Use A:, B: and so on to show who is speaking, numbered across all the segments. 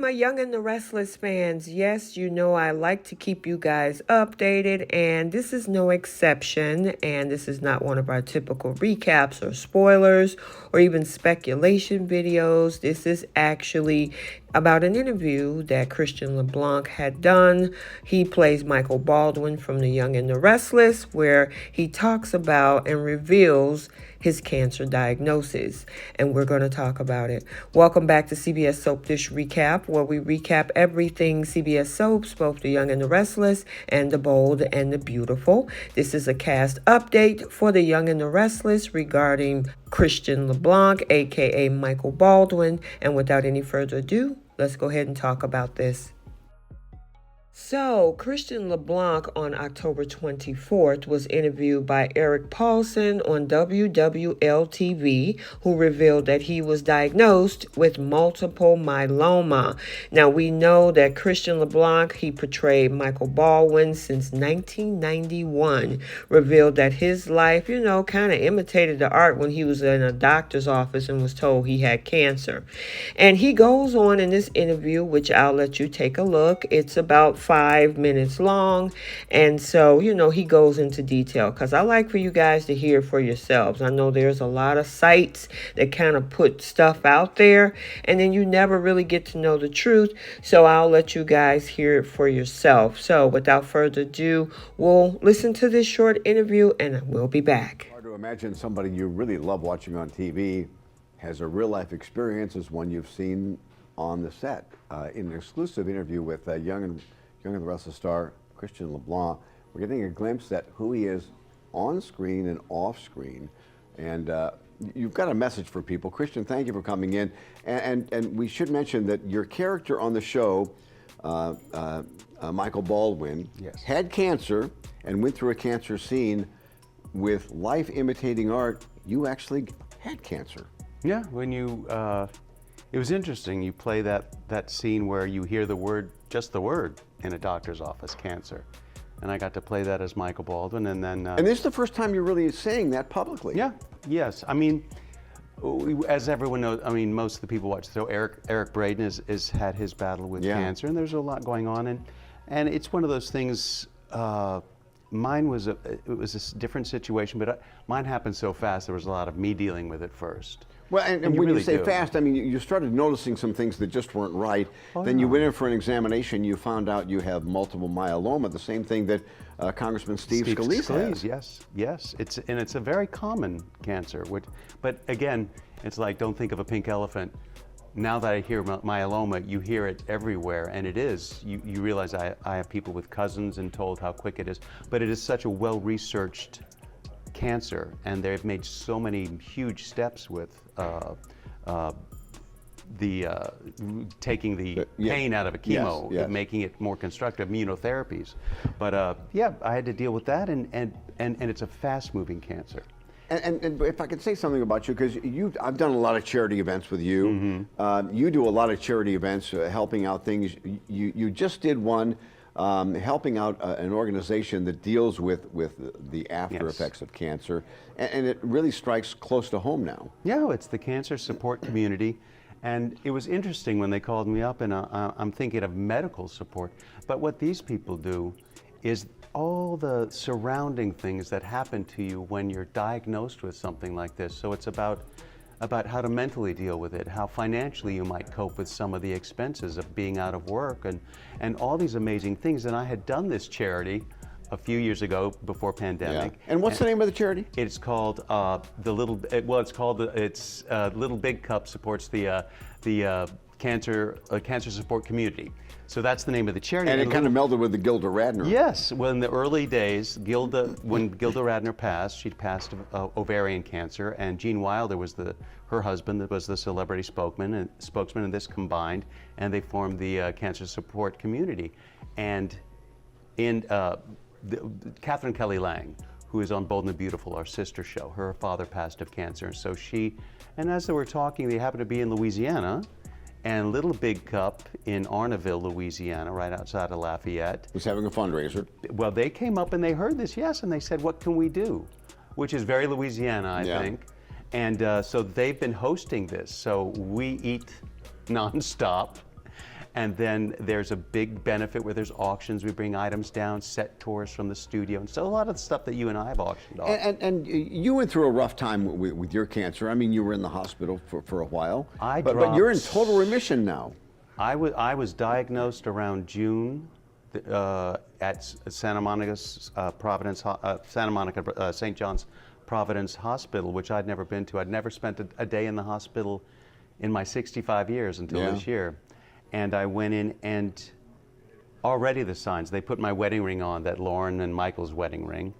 A: my Young and the Restless fans. Yes, you know I like to keep you guys updated, and this is no exception. And this is not one of our typical recaps or spoilers or even speculation videos. This is actually about an interview that Christian LeBlanc had done. He plays Michael Baldwin from The Young and the Restless, where he talks about and reveals his cancer diagnosis, and we're going to talk about it. Welcome back to CBS Soap Dish Recap, where we recap everything CBS soaps, both The Young and the Restless and The Bold and the Beautiful. This is a cast update for The Young and the Restless regarding Christian LeBlanc, aka Michael Baldwin, and without any further ado, let's go ahead and talk about this. So, Christian LeBlanc on October 24th was interviewed by Eric Paulson on WWL-TV, who revealed that he was diagnosed with multiple myeloma. Now, we know that Christian LeBlanc, he portrayed Michael Baldwin since 1991, revealed that his life, kind of imitated the art when he was in a doctor's office and was told he had cancer. And he goes on in this interview, which I'll let you take a look. It's about 5 minutes long, and so he goes into detail because I like for you guys to hear for yourselves. I know there's a lot of sites that kind of put stuff out there and then you never really get to know the truth, so I'll let you guys hear it for yourself. So without further ado, we'll listen to this short interview and we'll be back.
B: Hard to imagine somebody you really love watching on TV has a real life experience as one you've seen on the set. In an exclusive interview with Young and the Restless star Christian LeBlanc, we're getting a glimpse at who he is on screen and off screen. And you've got a message for people. Christian, thank you for coming in. And we should mention that your character on the show, Michael Baldwin,
C: yes,
B: had cancer and went through a cancer scene. With life imitating art, you actually had cancer.
C: Yeah, when you, it was interesting. You play that scene where you hear the word, just the word, in a doctor's office, cancer. And I got to play that as Michael Baldwin, and then...
B: and this is the first time you're really saying that publicly.
C: Yeah, yes. I mean, as everyone knows, I mean, most of the people watch the show, Eric Braeden has had his battle with cancer, and there's a lot going on, and it's one of those things. Mine was it was a different situation, but mine happened so fast. There was a lot of me dealing with it first.
B: Well, and when
C: really
B: you say
C: do.
B: fast, I mean you started noticing some things that just weren't right. Then you went in for an examination. You found out you have multiple myeloma, the same thing that Congressman Steve Scalise has.
C: Yes. It's a very common cancer. But again, it's like, don't think of a pink elephant. Now that I hear myeloma, you hear it everywhere, and it is. You realize I have people with cousins and told how quick it is, but it is such a well-researched cancer, and they've made so many huge steps with taking the pain out of a chemo, making it more constructive, immunotherapies. But yeah, I had to deal with that, and it's a fast-moving cancer.
B: And if I could say something about you, because I've done a lot of charity events with you.
C: Mm-hmm.
B: You do a lot of charity events, helping out things. You just did one helping out an organization that deals with the after effects of cancer, and it really strikes close to home now.
C: Yeah, it's the cancer support community. And it was interesting when they called me up, and I'm thinking of medical support. But what these people do is all the surrounding things that happen to you when you're diagnosed with something like this. So it's about how to mentally deal with it, how financially you might cope with some of the expenses of being out of work, and all these amazing things. And I had done this charity a few years ago before pandemic.
B: Yeah. And what's the name of the charity?
C: It's called Little Big Cup supports the cancer support community. So that's the name of the charity.
B: And it kind of melded with the Gilda Radner.
C: Yes, well, in the early days, when Gilda Radner passed, she'd passed ovarian cancer, and Gene Wilder was her husband that was the celebrity spokesman, and this combined, and they formed the cancer support community. And Catherine Kelly Lang, who is on Bold and the Beautiful, our sister show, her father passed of cancer, so and as they were talking, they happened to be in Louisiana. And Little Big Cup in Arnaville, Louisiana, right outside of Lafayette,
B: was having a fundraiser.
C: Well, they came up and they heard this, and they said, what can we do? Which is very Louisiana, I think. And so they've been hosting this. So we eat nonstop. And then there's a big benefit where there's auctions. We bring items down, set tours from the studio, and so a lot of the stuff that you and I have auctioned off.
B: And you went through a rough time with your cancer. I mean, you were in the hospital for a while. But you're in total remission now.
C: I was diagnosed around June at Santa Monica St. John's Providence Hospital, which I'd never been to. I'd never spent a day in the hospital in my 65 years until this year. And I went in, and already the signs, they put my wedding ring on, that Lauren and Michael's wedding ring,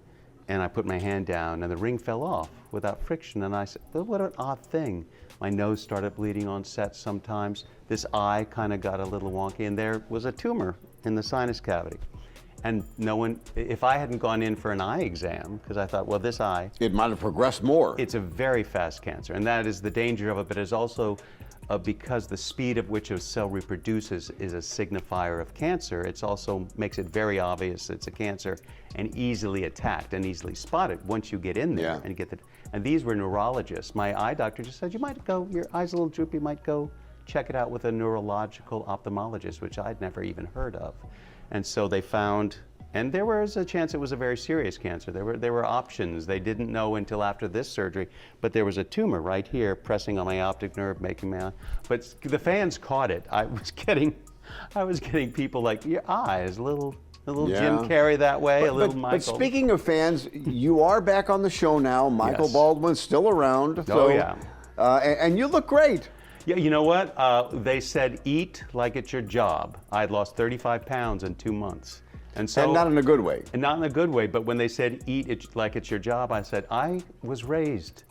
C: and I put my hand down, and the ring fell off without friction. And I said, well, what an odd thing. My nose started bleeding on set sometimes. This eye kind of got a little wonky, and there was a tumor in the sinus cavity. And no one, if I hadn't gone in for an eye exam, because I thought, well, this eye,
B: it might have progressed more.
C: It's a very fast cancer, and that is the danger of it, but it's also because the speed at which a cell reproduces is a signifier of cancer. It also makes it very obvious it's a cancer and easily attacked and easily spotted once you get in there and get the. And these were neurologists. My eye doctor just said, you might go, your eye's a little droopy, you might go check it out with a neurological ophthalmologist, which I'd never even heard of. And so they found, and there was a chance it was a very serious cancer. There were options. They didn't know until after this surgery, but there was a tumor right here pressing on my optic nerve, making my eye. But the fans caught it. I was getting people like, your eye is a little Jim Carrey that way, little Michael.
B: But speaking of fans, you are back on the show now. Michael Baldwin's still around.
C: So,
B: and you look great.
C: Yeah, you know what? They said eat like it's your job. I'd lost 35 pounds in 2 months. And
B: not in a good way.
C: And not in a good way, but when they said eat it like it's your job, I said, I was raised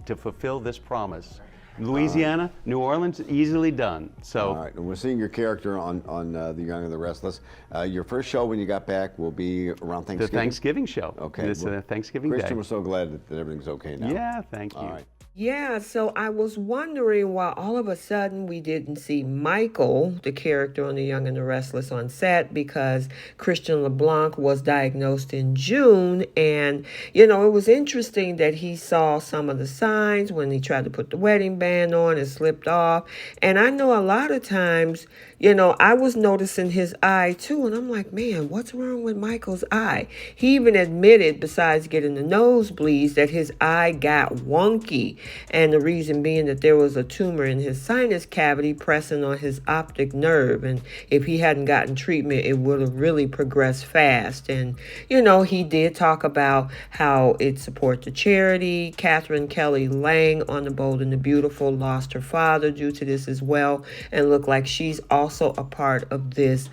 C: to fulfill this promise. Louisiana, New Orleans, easily done. So. All
B: right, and we're seeing your character on The Young and the Restless. Your first show when you got back will be around Thanksgiving?
C: The Thanksgiving show.
B: Okay.
C: This Thanksgiving
B: Christian,
C: Day.
B: we're so glad that everything's okay now.
C: Yeah, thank you.
B: All right.
A: Yeah, so I was wondering why all of a sudden we didn't see Michael, the character on The Young and the Restless, on set, because Christian LeBlanc was diagnosed in June. And, you know, it was interesting that he saw some of the signs when he tried to put the wedding band on and slipped off. And I know a lot of times, you know, I was noticing his eye too. And I'm like, man, what's wrong with Michael's eye? He even admitted, besides getting the nosebleeds, that his eye got wonky. And the reason being that there was a tumor in his sinus cavity pressing on his optic nerve. And if he hadn't gotten treatment, it would have really progressed fast. And, you know, he did talk about how it supports the charity. Catherine Kelly Lang on The Bold and the Beautiful lost her father due to this as well, and looked like she's also a part of this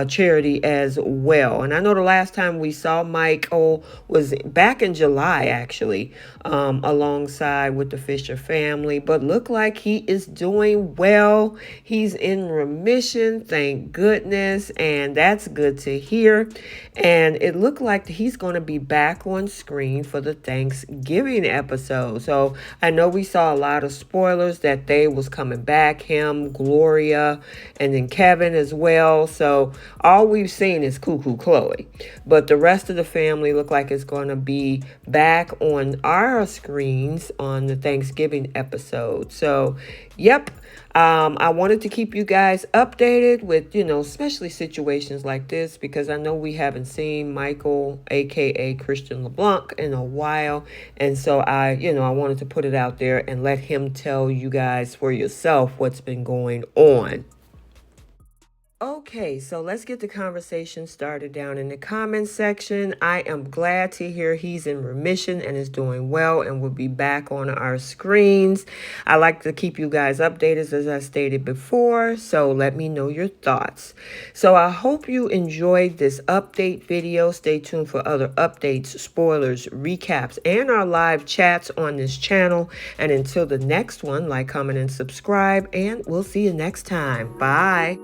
A: charity as well. And I know the last time we saw Michael was back in July, actually, alongside with the Fisher family, but look like he is doing well. He's in remission, thank goodness, and that's good to hear. And it looked like he's going to be back on screen for the Thanksgiving episode. So I know we saw a lot of spoilers that they was coming back, him, Gloria, and then Kevin as well. So all we've seen is Cuckoo Chloe, but the rest of the family look like it's going to be back on our screens on the Thanksgiving episode. So, yep. I wanted to keep you guys updated with, you know, especially situations like this, because I know we haven't seen Michael, aka Christian LeBlanc, in a while. And so I wanted to put it out there and let him tell you guys for yourself what's been going on. Okay, so let's get the conversation started down in the comments section. I am glad to hear he's in remission and is doing well and will be back on our screens. I like to keep you guys updated, as I stated before, so let me know your thoughts. So I hope you enjoyed this update video. Stay tuned for other updates, spoilers, recaps, and our live chats on this channel. And until the next one, like, comment, and subscribe, and we'll see you next time. Bye.